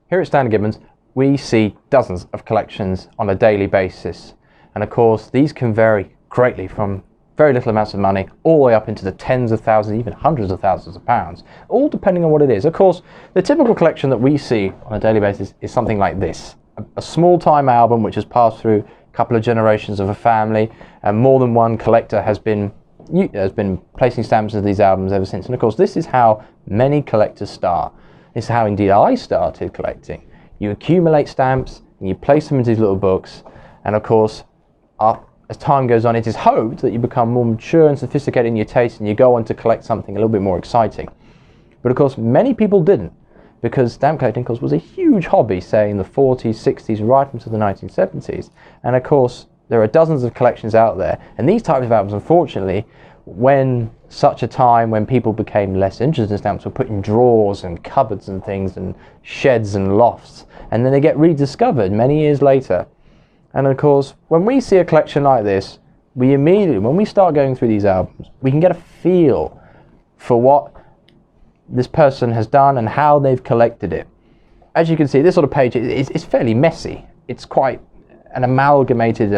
Here at Stanley Gibbons, we see dozens of collections on a daily basis. And of course, these can vary greatly from very little amounts of money all the way up into the tens of thousands, even hundreds of thousands of pounds, all depending on what it is. Of course, the typical collection that we see on a daily basis is something like this. A small-time album which has passed through a couple of generations of a family, and more than one collector has been placing stamps into these albums ever since. And of course, this is how many collectors start. This is how indeed I started collecting. You accumulate stamps and you place them into these little books, and of course, as time goes on, it is hoped that you become more mature and sophisticated in your taste and you go on to collect something a little bit more exciting. But of course, many people didn't, because stamp collecting, of course, was a huge hobby, say in the 40s, 60s, right into the 1970s. And of course, there are dozens of collections out there, and these types of albums, unfortunately, when such a time when people became less interested in stamps, were put in drawers and cupboards and things and sheds and lofts, and then they get rediscovered many years later. And of course, when we see a collection like this, we immediately, when we start going through these albums, we can get a feel for what this person has done and how they've collected it. As you can see, this sort of page is fairly messy. It's quite an amalgamated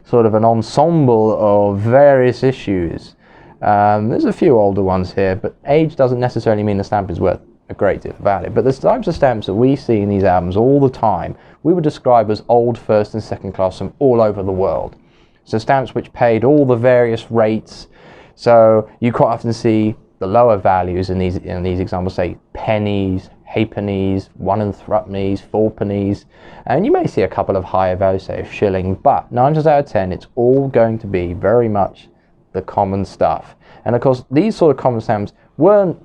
sort of an ensemble of various issues. There's a few older ones here, but age doesn't necessarily mean the stamp is worth a great deal of value. But the types of stamps that we see in these albums all the time, we would describe as old first and second class from all over the world. So stamps which paid all the various rates. So you quite often see the lower values in these examples, say pennies, halfpennies, 1 and 3pennies, 4pennies, and you may see a couple of higher values, say a shilling, but 9 times out of 10 it's all going to be very much the common stuff. And of course, these sort of common stamps weren't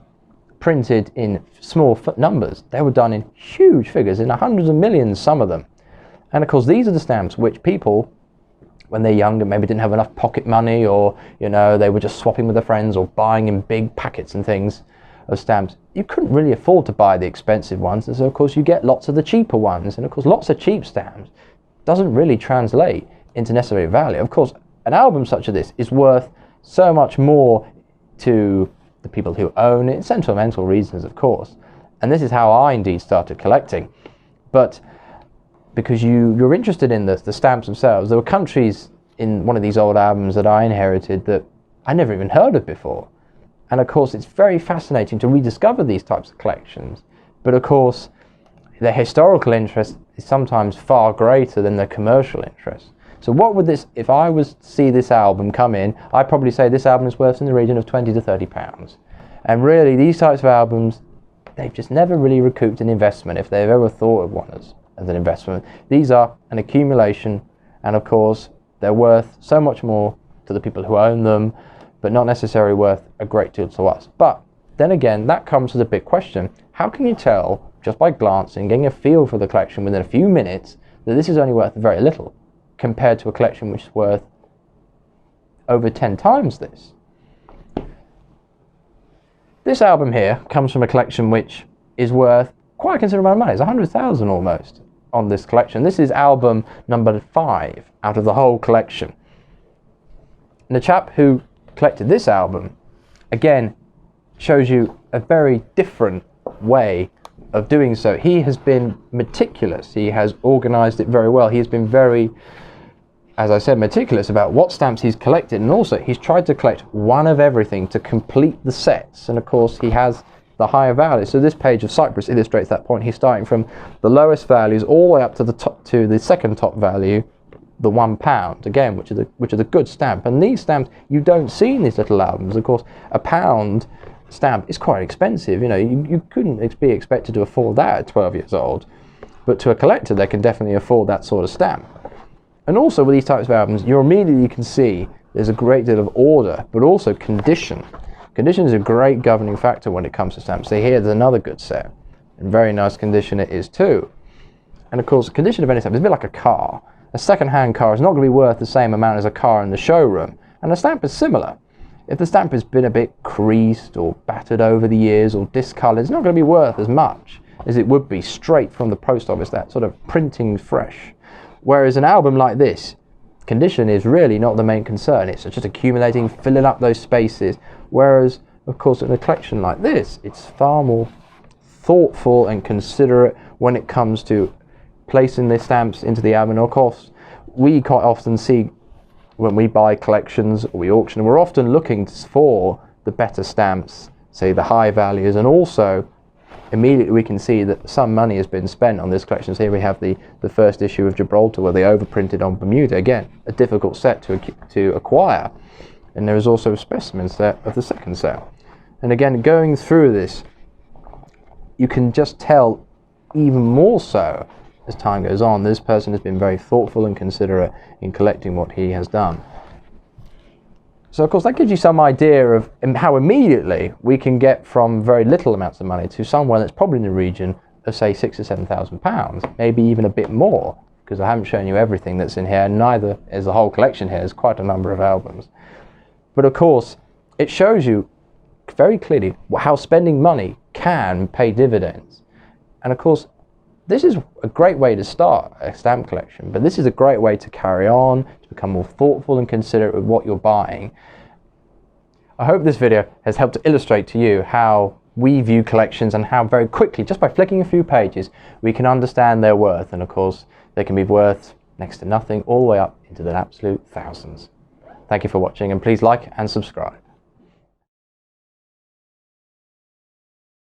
printed in small numbers. They were done in huge figures, in the hundreds of millions, some of them. And of course, these are the stamps which people, when they're younger, maybe didn't have enough pocket money, or they were just swapping with their friends or buying in big packets and things of stamps. You couldn't really afford to buy the expensive ones, and so of course you get lots of the cheaper ones. And of course, lots of cheap stamps doesn't really translate into necessary value. Of course, an album such as this is worth so much more to the people who own it, sentimental reasons, of course. And this is how I indeed started collecting. But because you're interested in the stamps themselves, there were countries in one of these old albums that I inherited that I never even heard of before. And of course, it's very fascinating to rediscover these types of collections. But of course, their historical interest is sometimes far greater than their commercial interest. So what would this, if I was to see this album come in, I'd probably say this album is worth in the region of 20 to 30 pounds. And really, these types of albums, they've just never really recouped an investment, if they've ever thought of one as an investment. These are an accumulation, and of course, they're worth so much more to the people who own them, but not necessarily worth a great deal to us. But then again, that comes with a big question. How can you tell, just by glancing, getting a feel for the collection within a few minutes, that this is only worth very little, compared to a collection which is worth over 10 times this? This album here comes from a collection which is worth quite a considerable amount of money. It's 100,000 almost on this collection. This is album number 5 out of the whole collection. And the chap who collected this album, again, shows you a very different way of doing so. He has been meticulous. He has organized it very well. He has been very, as I said, meticulous about what stamps he's collected, and also he's tried to collect one of everything to complete the sets. And of course, he has the higher values. So this page of Cyprus illustrates that point. He's starting from the lowest values all the way up to the top, to the second top value, the £1, again, which is a good stamp. And these stamps you don't see in these little albums. Of course, a £1 stamp is quite expensive. You couldn't be expected to afford that at 12 years old. But to a collector, they can definitely afford that sort of stamp. And also with these types of albums, you immediately can see there's a great deal of order, but also condition. Condition is a great governing factor when it comes to stamps. So here, there's another good set. In very nice condition it is too. And of course, the condition of any stamp is a bit like a car. A second-hand car is not going to be worth the same amount as a car in the showroom. And a stamp is similar. If the stamp has been a bit creased or battered over the years or discoloured, it's not going to be worth as much as it would be straight from the post office, that sort of printing fresh. Whereas an album like this, condition is really not the main concern. It's just accumulating, filling up those spaces. Whereas, of course, in a collection like this, it's far more thoughtful and considerate when it comes to placing their stamps into the album. Of course, we quite often see when we buy collections or we auction, we're often looking for the better stamps, say the high values, and also immediately we can see that some money has been spent on this collection. So here we have the first issue of Gibraltar where they overprinted on Bermuda. Again, a difficult set to acquire. And there is also a specimen set of the second set. And again, going through this, you can just tell even more so as time goes on, this person has been very thoughtful and considerate in collecting what he has done. So of course that gives you some idea of how immediately we can get from very little amounts of money to somewhere that's probably in the region of say £6,000 or £7,000, maybe even a bit more, because I haven't shown you everything that's in here, neither is the whole collection here. There's quite a number of albums. But of course, it shows you very clearly how spending money can pay dividends. And of course, this is a great way to start a stamp collection, but this is a great way to carry on, to become more thoughtful and considerate with what you're buying. I hope this video has helped to illustrate to you how we view collections and how very quickly, just by flicking a few pages, we can understand their worth. And of course, they can be worth next to nothing all the way up into the absolute thousands. Thank you for watching, and please like and subscribe.